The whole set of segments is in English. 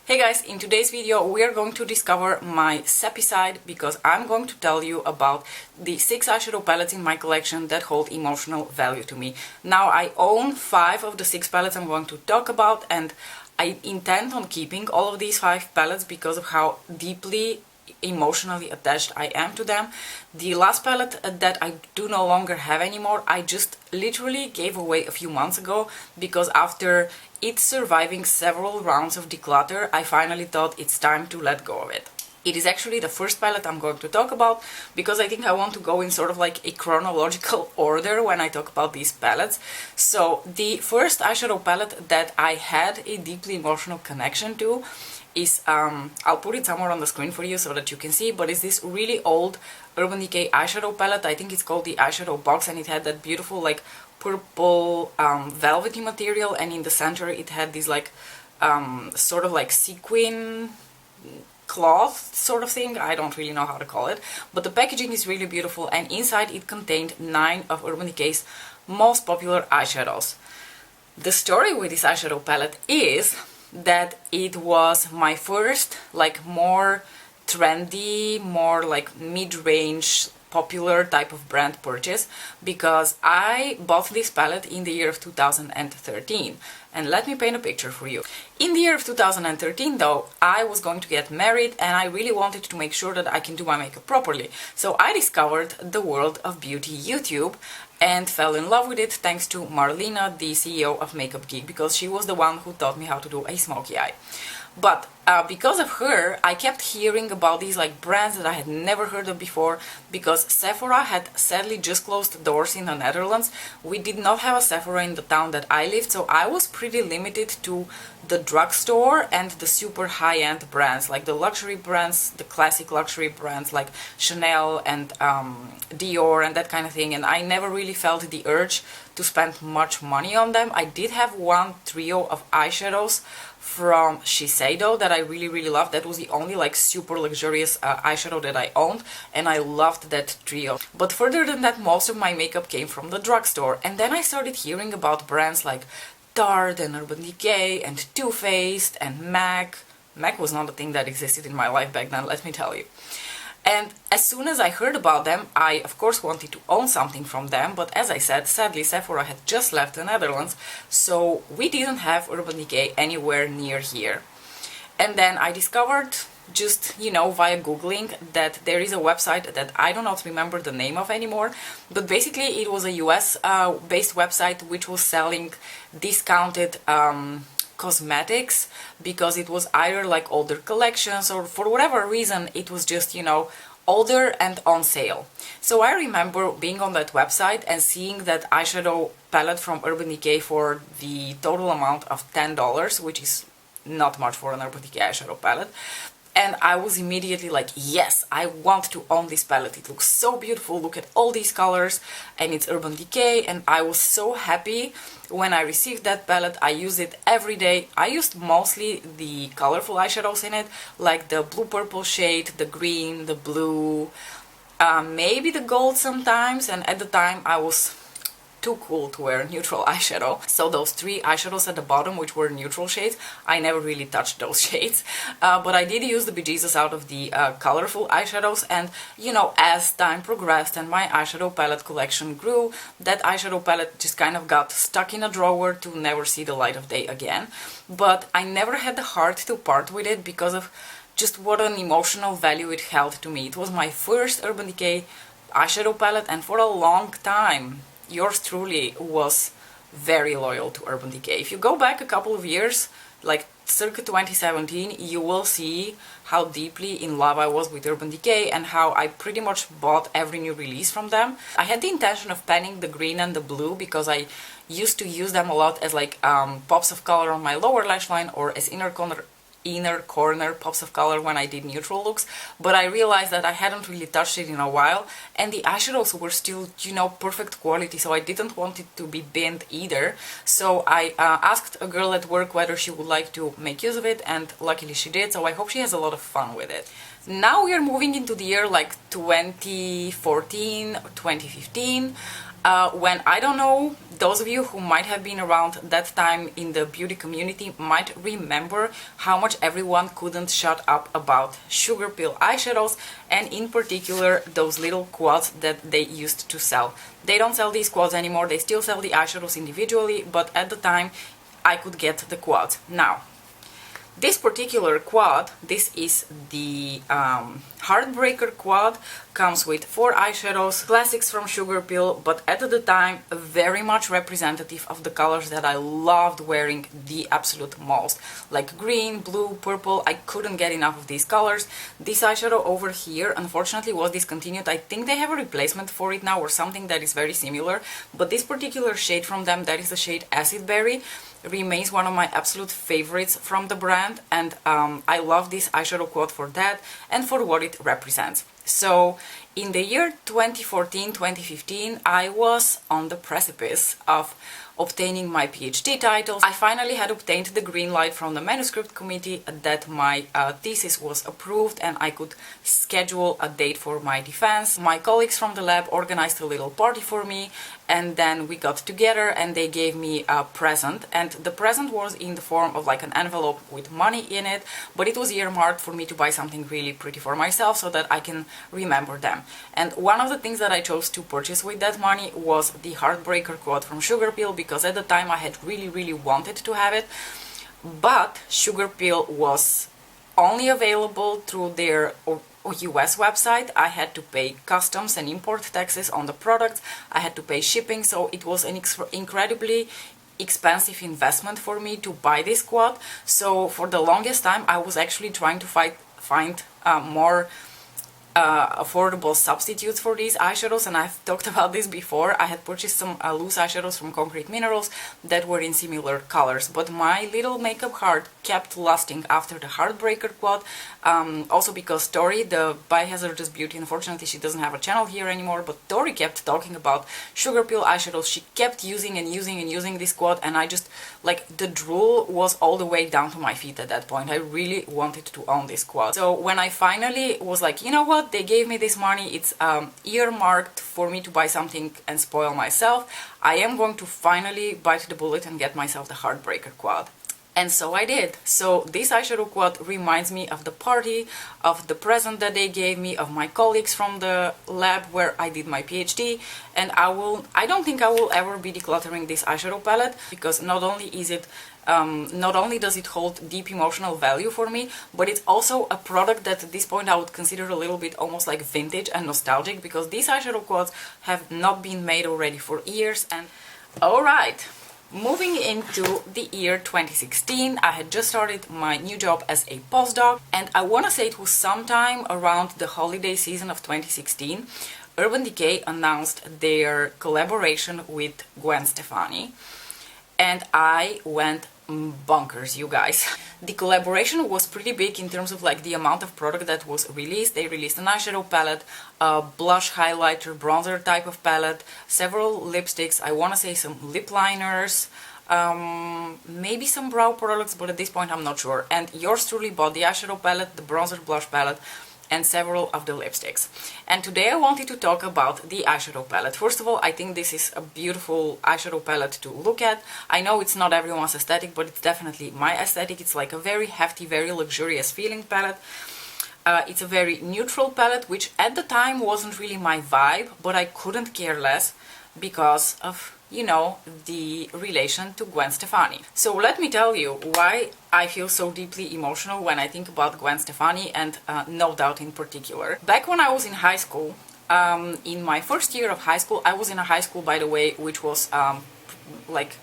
Hey guys, in today's video we are going to discover my sappy side because I'm going to tell you about the 6 eyeshadow palettes in my collection that hold emotional value to me. Now I own 5 of the 6 palettes I'm going to talk about, and I intend on keeping all of these 5 palettes because of how deeply emotionally attached I am to them. The last palette that I do no longer have anymore, I just literally gave away a few months ago because after it surviving several rounds of declutter, I finally thought it's time to let go of it. It is actually the first palette I'm going to talk about because I think I want to go in sort of like a chronological order when I talk about these palettes. So the first eyeshadow palette that I had a deeply emotional connection to is, I'll put it somewhere on the screen for you so that you can see, but it's this really old Urban Decay eyeshadow palette. I think it's called the Eyeshadow Box, and it had that beautiful like purple velvety material, and in the center it had this like sort of like sequin cloth sort of thing. I don't really know how to call it, but the packaging is really beautiful, and inside it contained 9 of Urban Decay's most popular eyeshadows. The story with this eyeshadow palette is that it was my first like more trendy, more like mid-range popular type of brand purchase, because I bought this palette in the year of 2013. And let me paint a picture for you. In the year of 2013 though, I was going to get married and I really wanted to make sure that I can do my makeup properly. So I discovered the world of beauty YouTube and fell in love with it thanks to Marlena, the CEO of Makeup Geek, because she was the one who taught me how to do a smoky eye. But because of her, I kept hearing about these like brands that I had never heard of before, because Sephora had sadly just closed doors in the Netherlands. We did not have a Sephora in the town that I lived, so I was pretty limited to the drugstore and the super high-end brands, like the luxury brands, the classic luxury brands like Chanel and Dior and that kind of thing, and I never really felt the urge to spend much money on them. I did have one trio of eyeshadows from Shiseido that I really loved. That was the only like super luxurious eyeshadow that I owned, and I loved that trio. But further than that, most of my makeup came from the drugstore, and then I started hearing about brands like Tarte and Urban Decay and Too Faced and MAC. MAC was not a thing that existed in my life back then, let me tell you. And as soon as I heard about them, I of course wanted to own something from them, but as I said, sadly Sephora had just left the Netherlands, so we didn't have Urban Decay anywhere near here. And then I discovered, just, you know, via googling, that there is a website that I do not remember the name of anymore, but basically it was a US based website which was selling discounted cosmetics, because it was either like older collections or for whatever reason it was just, you know, older and on sale. So I remember being on that website and seeing that eyeshadow palette from Urban Decay for the total amount of $10, which is not much for an Urban Decay eyeshadow palette. And I was immediately like, yes, I want to own this palette. It looks so beautiful, look at all these colors, and it's Urban Decay, and I was so happy when I received that palette. I used it every day. I used mostly the colorful eyeshadows in it, like the blue-purple shade, the green, the blue, maybe the gold sometimes, and at the time I was too cool to wear neutral eyeshadow. So those 3 eyeshadows at the bottom, which were neutral shades, I never really touched those shades. But I did use the bejesus out of the colorful eyeshadows, and you know, as time progressed and my eyeshadow palette collection grew, that eyeshadow palette just kind of got stuck in a drawer to never see the light of day again. But I never had the heart to part with it because of just what an emotional value it held to me. It was my first Urban Decay eyeshadow palette, and for a long time yours truly was very loyal to Urban Decay. If you go back a couple of years, like circa 2017, you will see how deeply in love I was with Urban Decay and how I pretty much bought every new release from them. I had the intention of panning the green and the blue because I used to use them a lot as like pops of color on my lower lash line, or as inner corner pops of color when I did neutral looks, but I realized that I hadn't really touched it in a while, and the eyeshadows were still, you know, perfect quality, so I didn't want it to be binned either. So I asked a girl at work whether she would like to make use of it, and luckily she did, so I hope she has a lot of fun with it. Now we are moving into the year like 2014 or 2015. When, I don't know, Those of you who might have been around that time in the beauty community might remember how much everyone couldn't shut up about Sugarpill eyeshadows, and in particular those little quads that they used to sell. They don't sell these quads anymore, they still sell the eyeshadows individually, but at the time I could get the quads. Now, this particular quad, this is the Heartbreaker quad, comes with 4 eyeshadows, classics from Sugarpill, but at the time very much representative of the colors that I loved wearing the absolute most. Like green, blue, purple, I couldn't get enough of these colors. This eyeshadow over here unfortunately was discontinued. I think they have a replacement for it now or something that is very similar, but this particular shade from them, that is the shade Acid Berry, remains one of my absolute favorites from the brand, and I love this eyeshadow quad for that and for what it represents. So in the year 2014-2015 I was on the precipice of obtaining my PhD titles. I finally had obtained the green light from the manuscript committee that my thesis was approved and I could schedule a date for my defense. My colleagues from the lab organized a little party for me, and then we got together and they gave me a present, and the present was in the form of like an envelope with money in it, but it was earmarked for me to buy something really pretty for myself so that I can remember them. And one of the things that I chose to purchase with that money was the Heartbreaker quad from Sugarpill, because at the time I had really wanted to have it, but Sugarpill was only available through their US website. I had to pay customs and import taxes on the products, I had to pay shipping, so it was an incredibly expensive investment for me to buy this quad. So for the longest time I was actually trying to find more affordable substitutes for these eyeshadows, and I've talked about this before. I had purchased some loose eyeshadows from Concrete Minerals that were in similar colors, but my little makeup heart kept lusting after the Heartbreaker quad, also because Tori, the Biohazardous Beauty, unfortunately she doesn't have a channel here anymore, but Tori kept talking about Sugarpill eyeshadows. She kept using this quad, and I just, like, the drool was all the way down to my feet at that point. I really wanted to own this quad. So when I finally was like, you know what, they gave me this money, it's earmarked for me to buy something and spoil myself, I am going to finally bite the bullet and get myself the Heartbreaker quad. And so I did. So this eyeshadow quad reminds me of the party, of the present that they gave me, of my colleagues from the lab where I did my PhD, and I don't think I will ever be decluttering this eyeshadow palette, because not only does it hold deep emotional value for me, but it's also a product that at this point I would consider a little bit almost like vintage and nostalgic, because these eyeshadow quads have not been made already for years. And alright, moving into the year 2016, I had just started my new job as a postdoc, and I want to say it was sometime around the holiday season of 2016, Urban Decay announced their collaboration with Gwen Stefani, and I went bonkers, you guys. The collaboration was pretty big in terms of like the amount of product that was released. They released an eyeshadow palette, a blush highlighter, bronzer type of palette, several lipsticks, I want to say some lip liners, maybe some brow products, but at this point I'm not sure. And yours truly bought the eyeshadow palette, the bronzer blush palette, and several of the lipsticks. And today I wanted to talk about the eyeshadow palette. First of all, I think this is a beautiful eyeshadow palette to look at. I know it's not everyone's aesthetic, but it's definitely my aesthetic. It's like a very hefty, very luxurious feeling palette. It's a very neutral palette, which at the time wasn't really my vibe, but I couldn't care less because of, you know, the relation to Gwen Stefani. So let me tell you why I feel so deeply emotional when I think about Gwen Stefani, and No Doubt in particular. Back when I was in high school, in my first year of high school, I was in a high school, by the way, which was like,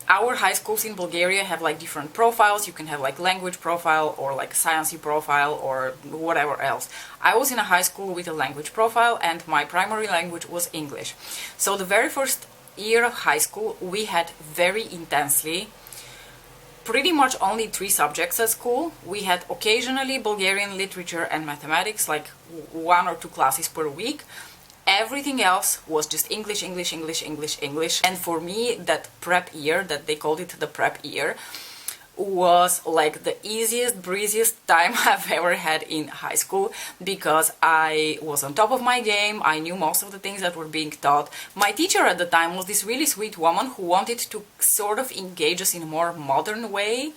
our high schools in Bulgaria have like different profiles. You can have like language profile or like sciencey profile or whatever else. I was in a high school with a language profile, and my primary language was English. So the very first year of high school we had very intensely pretty much only 3 subjects at school. We had occasionally Bulgarian literature and mathematics, like 1 or 2 classes per week. Everything else was just English, English. And for me, that prep year, that they called it the prep year, was like the easiest, breeziest time I've ever had in high school, because I was on top of my game. I knew most of the things that were being taught. My teacher at the time was this really sweet woman who wanted to sort of engage us in a more modern way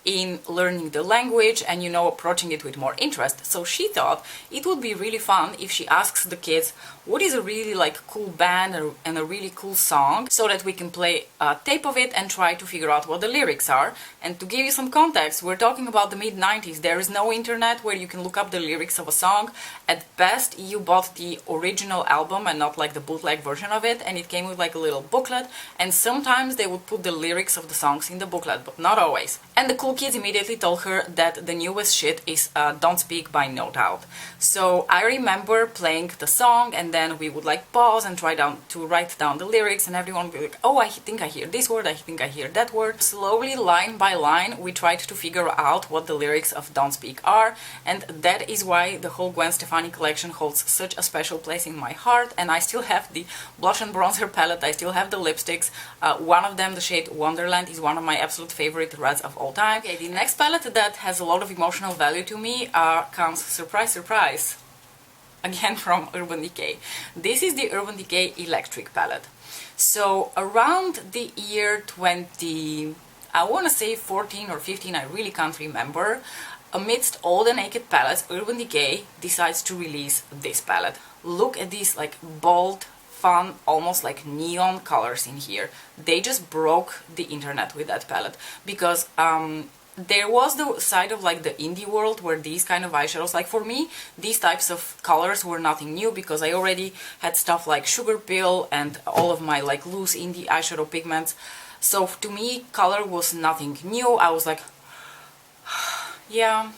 in learning the language and, you know, approaching it with more interest. So she thought it would be really fun if she asks the kids what is a really like cool band and a really cool song, so that we can play a tape of it and try to figure out what the lyrics are. And to give you some context, we're talking about the mid-90s. There is no internet where you can look up the lyrics of a song. At best, you bought the original album and not like the bootleg version of it, and it came with like a little booklet, and sometimes they would put the lyrics of the songs in the booklet, but not always. And the cool kids immediately told her that the newest shit is Don't Speak by No Doubt. So I remember playing the song, and then we would like pause and try to write down the lyrics, and everyone would be like, oh, I think I hear this word, I think I hear that word. Slowly, line by line, we tried to figure out what the lyrics of Don't Speak are, and that is why the whole Gwen Stefani collection holds such a special place in my heart. And I still have the blush and bronzer palette, I still have the lipsticks. One of them, the shade Wonderland, is one of my absolute favorite reds of all time. Okay, the next palette that has a lot of emotional value to me comes, surprise, surprise, again from Urban Decay. This is the Urban Decay Electric palette. So around the year 20, I want to say 14 or 15, I really can't remember, amidst all the naked palettes, Urban Decay decides to release this palette. Look at these like bold, fun, almost like neon colors in here. They just broke the internet with that palette, because there was the side of like the indie world where these kind of eyeshadows, like for me, these types of colors were nothing new, because I already had stuff like Sugarpill and all of my like loose indie eyeshadow pigments. So to me, color was nothing new. I was like, yeah,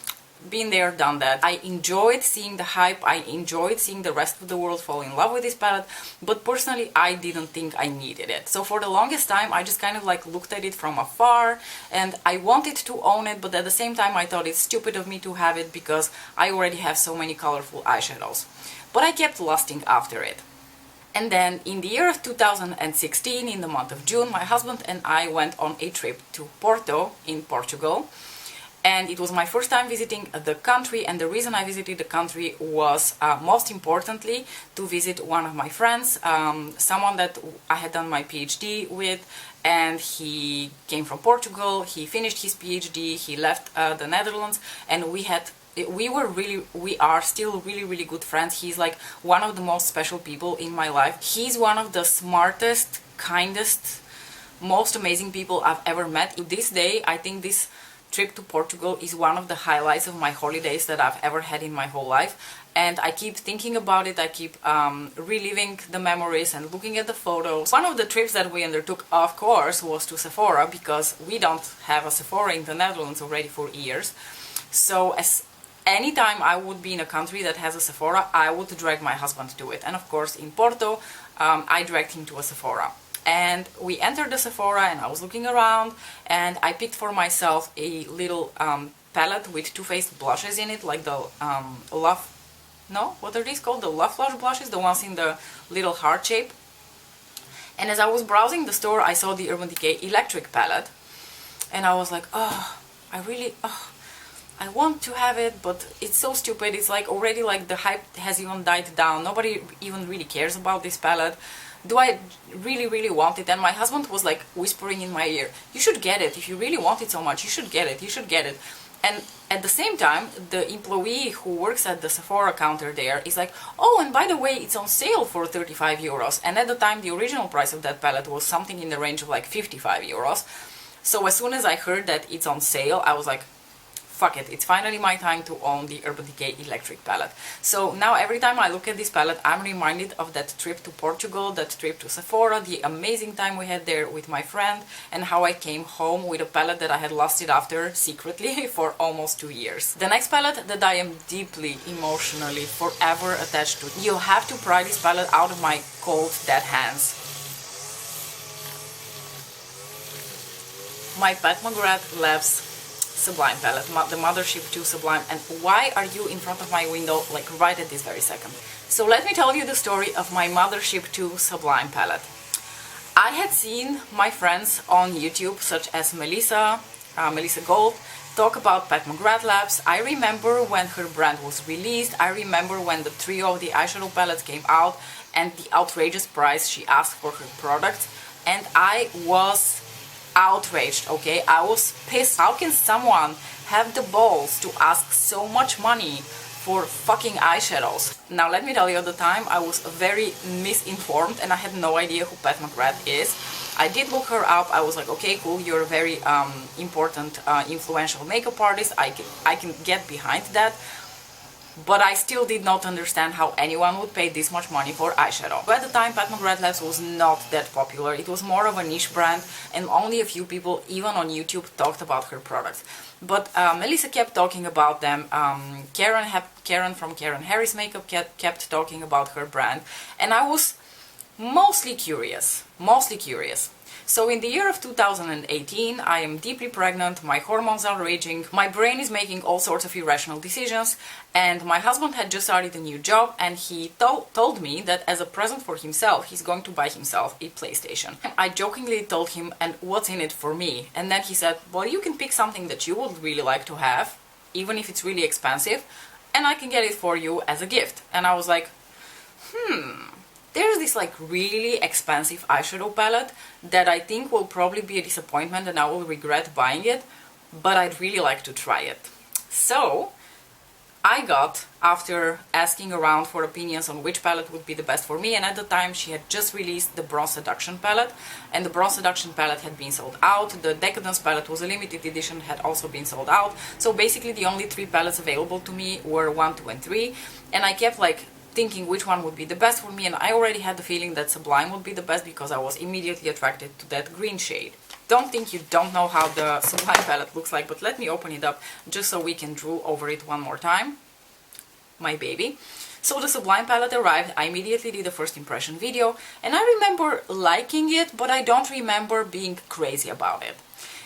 been there, done that. I enjoyed seeing the hype, I enjoyed seeing the rest of the world fall in love with this palette, but personally I didn't think I needed it. So for the longest time I just kind of like looked at it from afar, and I wanted to own it, but at the same time I thought it's stupid of me to have it because I already have so many colorful eyeshadows. But I kept lusting after it. And then in the year of 2016, in the month of June, my husband and I went on a trip to Porto in Portugal. And it was my first time visiting the country, and the reason I visited the country was, most importantly, to visit one of my friends, someone that I had done my PhD with, and he came from Portugal, he finished his PhD, he left the Netherlands, and we are still really good friends. He's like one of the most special people in my life. He's one of the smartest, kindest, most amazing people I've ever met. To this day, I think this trip to Portugal is one of the highlights of my holidays that I've ever had in my whole life, and I keep thinking about it. I keep reliving the memories and looking at the photos. One of the trips that we undertook, of course, was to Sephora, because we don't have a Sephora in the Netherlands already for years. So anytime I would be in a country that has a Sephora, I would drag my husband to it. And of course in Porto, I dragged him to a Sephora. And we entered the Sephora, and I was looking around, and I picked for myself a little palette with Too Faced blushes in it, like the what are these called? The Love Flush blushes, the ones in the little heart shape. And as I was browsing the store, I saw the Urban Decay Electric palette, and I was like, oh, I want to have it, but it's so stupid. It's like already like the hype has even died down. Nobody even really cares about this palette. Do I really want it? And my husband was like whispering in my ear, you should get it. If you really want it so much, you should get it. You should get it. And at the same time, the employee who works at the Sephora counter there is like, oh, and by the way, it's on sale for 35 euros. And at the time, the original price of that palette was something in the range of like 55 euros. So as soon as I heard that it's on sale, I was like, fuck it, it's finally my time to own the Urban Decay Electric palette. So now every time I look at this palette, I'm reminded of that trip to Portugal, that trip to Sephora, the amazing time we had there with my friend, and how I came home with a palette that I had lusted after secretly for almost 2 years. The next palette that I am deeply, emotionally, forever attached to. You have to pry this palette out of my cold, dead hands. My Pat McGrath Labs Sublime palette, the Mothership 2 Sublime. And why are you in front of my window, like right at this very second? So let me tell you the story of my Mothership 2 Sublime palette. I had seen my friends on YouTube, such as Melissa, Melissa Gold, talk about Pat McGrath Labs. I remember when her brand was released. I remember when the trio of the eyeshadow palettes came out and the outrageous price she asked for her products. And I was outraged, okay? I was pissed. How can someone have the balls to ask so much money for fucking eyeshadows? Now let me tell you, at the time I was very misinformed and I had no idea who Pat McGrath is. I did look her up. I was like, okay, cool, you're a very important, influential makeup artist. I can get behind that. But I still did not understand how anyone would pay this much money for eyeshadow. But at the time, Pat McGrath Labs was not that popular. It was more of a niche brand and only a few people, even on YouTube, talked about her products. But Melissa kept talking about them. Karen from Karen Harris Makeup kept talking about her brand. And I was mostly curious. So in the year of 2018, I am deeply pregnant, my hormones are raging, my brain is making all sorts of irrational decisions, and my husband had just started a new job and he told me that as a present for himself, he's going to buy himself a PlayStation. I jokingly told him, and what's in it for me? And then he said, well, you can pick something that you would really like to have, even if it's really expensive, and I can get it for you as a gift. And I was like, there's this like really expensive eyeshadow palette that I think will probably be a disappointment and I will regret buying it, but I'd really like to try it. So I got, after asking around for opinions on which palette would be the best for me, and at the time she had just released the Bronze Seduction palette, and the Bronze Seduction palette had been sold out. The Decadence palette was a limited edition, had also been sold out. So basically the only 3 palettes available to me were 1, 2 and 3, and I kept like thinking which one would be the best for me, and I already had the feeling that Sublime would be the best because I was immediately attracted to that green shade. Don't think you don't know how the Sublime palette looks like, but let me open it up just so we can drool over it one more time. My baby. So the Sublime palette arrived, I immediately did a first impression video, and I remember liking it, but I don't remember being crazy about it.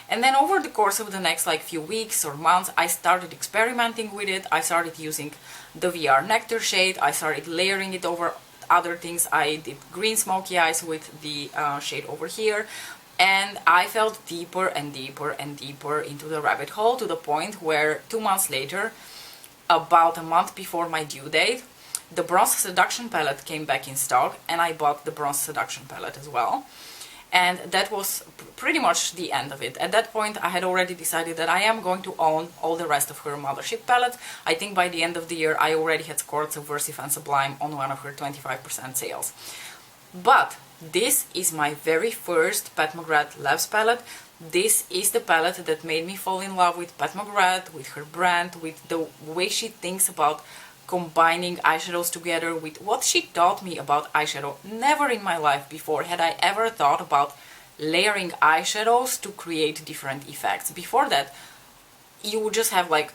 And then over the course of the next like few weeks or months, I started experimenting with it. I started using the VR Nectar shade. I started layering it over other things. I did green smoky eyes with the shade over here. And I fell deeper and deeper and deeper into the rabbit hole, to the point where 2 months later, about a month before my due date, the Bronze Seduction palette came back in stock, and I bought the Bronze Seduction palette as well. And that was pretty much the end of it. At that point I had already decided that I am going to own all the rest of her Mothership palettes. I think by the end of the year I already had scored Subversive and Sublime on one of her 25% sales. But this is my very first Pat McGrath Labs palette. This is the palette that made me fall in love with Pat McGrath, with her brand, with the way she thinks about combining eyeshadows together, with what she taught me about eyeshadow. Never in my life before had I ever thought about layering eyeshadows to create different effects. Before that, you would just have like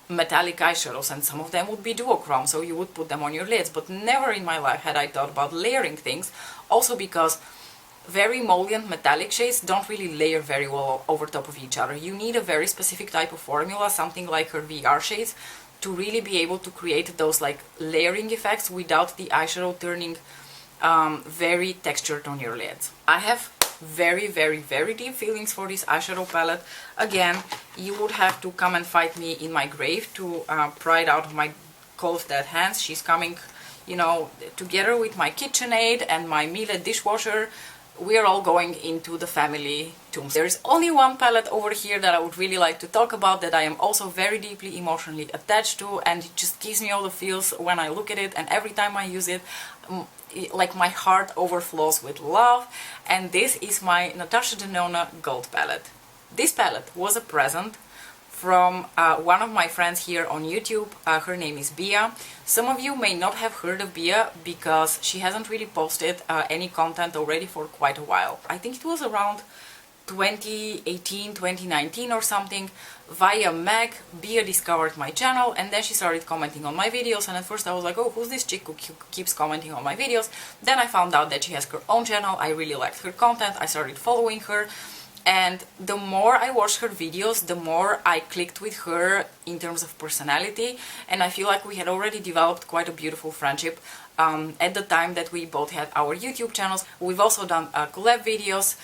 metallic eyeshadows and some of them would be duochrome, so you would put them on your lids, but never in my life had I thought about layering things. Also because very emollient metallic shades don't really layer very well over top of each other. You need a very specific type of formula, something like her VR shades, to really be able to create those like layering effects without the eyeshadow turning very textured on your lids. I have very deep feelings for this eyeshadow palette. Again, you would have to come and fight me in my grave to pry it out of my cold dead hands. She's coming, you know, together with my KitchenAid and my Miele dishwasher. We are all going into the family tombs. There is only one palette over here that I would really like to talk about, that I am also very deeply emotionally attached to, and it just gives me all the feels when I look at it, and every time I use it, like my heart overflows with love. And this is my Natasha Denona Gold palette. This palette was a present from one of my friends here on YouTube. Her name is Bia. Some of you may not have heard of Bia because she hasn't really posted any content already for quite a while. I think it was around 2018, 2019 or something. Via Meg, Bia discovered my channel and then she started commenting on my videos, and at first I was like, oh, who's this chick who keeps commenting on my videos? Then I found out that she has her own channel. I really liked her content. I started following her. And the more I watched her videos, the more I clicked with her in terms of personality, and I feel like we had already developed quite a beautiful friendship at the time that we both had our YouTube channels. We've also done collab videos.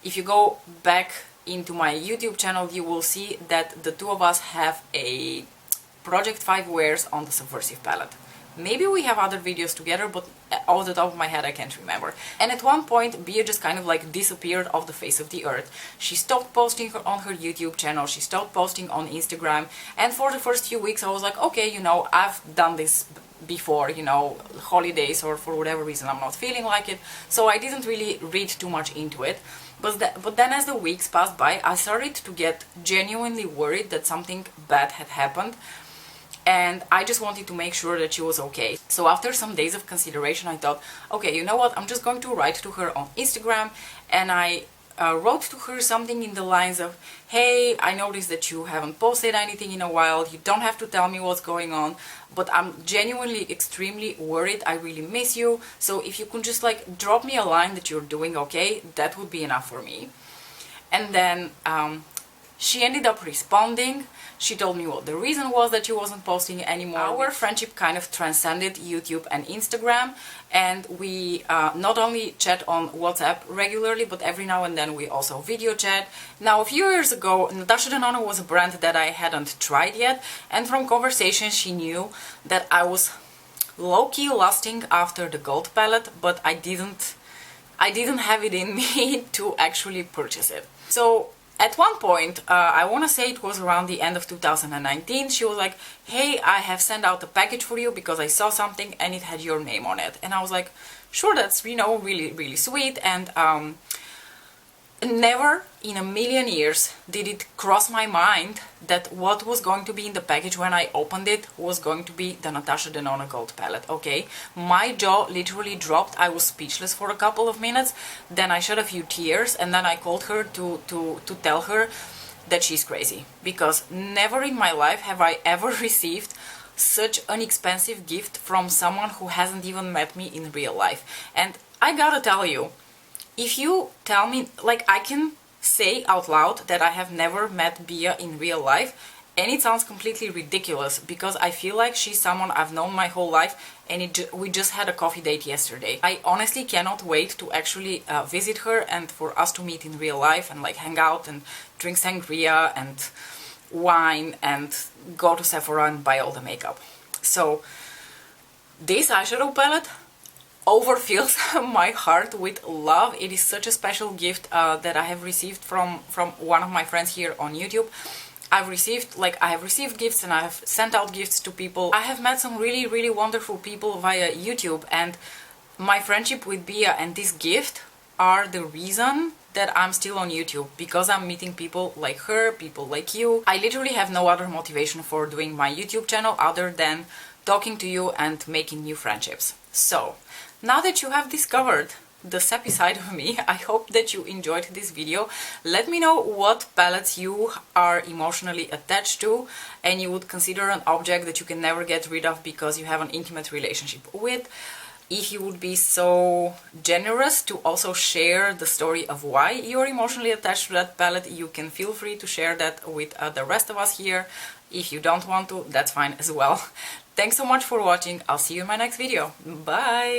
If you go back into my YouTube channel, you will see that the two of us have a Project 5 Wears on the Subversive palette. Maybe we have other videos together, but off the top of my head I can't remember. And at one point Bia just kind of like disappeared off the face of the earth. She stopped posting on her YouTube channel, she stopped posting on Instagram, and for the first few weeks I was like, okay, you know, I've done this before, you know, holidays or for whatever reason I'm not feeling like it, so I didn't really read too much into it. But then as the weeks passed by, I started to get genuinely worried that something bad had happened, and I just wanted to make sure that she was okay. So after some days of consideration, I thought, okay, you know what, I'm just going to write to her on Instagram, and I wrote to her something in the lines of, hey, I noticed that you haven't posted anything in a while, you don't have to tell me what's going on, but I'm genuinely extremely worried, I really miss you, so if you could just like drop me a line that you're doing okay, that would be enough for me. And then she ended up responding. She told me what the reason was that she wasn't posting anymore. Our friendship kind of transcended YouTube and Instagram, and we not only chat on WhatsApp regularly, but every now and then we also video chat. Now, a few years ago, Natasha Denona was a brand that I hadn't tried yet, and from conversations she knew that I was low-key lusting after the gold palette, but I didn't have it in me to actually purchase it. So at one point, I want to say it was around the end of 2019, she was like, hey, I have sent out a package for you because I saw something and it had your name on it. And I was like, sure, that's, you know, really, really sweet. And never in a million years did it cross my mind that what was going to be in the package when I opened it was going to be the Natasha Denona gold palette, okay? My jaw literally dropped, I was speechless for a couple of minutes, then I shed a few tears, and then I called her to tell her that she's crazy, because never in my life have I ever received such an expensive gift from someone who hasn't even met me in real life. And I gotta tell you, if you tell me, like, I can say out loud that I have never met Bia in real life, and it sounds completely ridiculous because I feel like she's someone I've known my whole life, and we just had a coffee date yesterday. I honestly cannot wait to actually visit her and for us to meet in real life and like hang out and drink sangria and wine and go to Sephora and buy all the makeup. So this eyeshadow palette overfills my heart with love. It is such a special gift that I have received from one of my friends here on YouTube. I have received gifts and I have sent out gifts to people. I have met some really, really wonderful people via YouTube, and my friendship with Bia and this gift are the reason that I'm still on YouTube, because I'm meeting people like her, people like you. I literally have no other motivation for doing my YouTube channel other than talking to you and making new friendships. So, now that you have discovered the sappy side of me, I hope that you enjoyed this video. Let me know what palettes you are emotionally attached to and you would consider an object that you can never get rid of because you have an intimate relationship with. If you would be so generous to also share the story of why you're emotionally attached to that palette, you can feel free to share that with the rest of us here. If you don't want to, that's fine as well. Thanks so much for watching. I'll see you in my next video. Bye!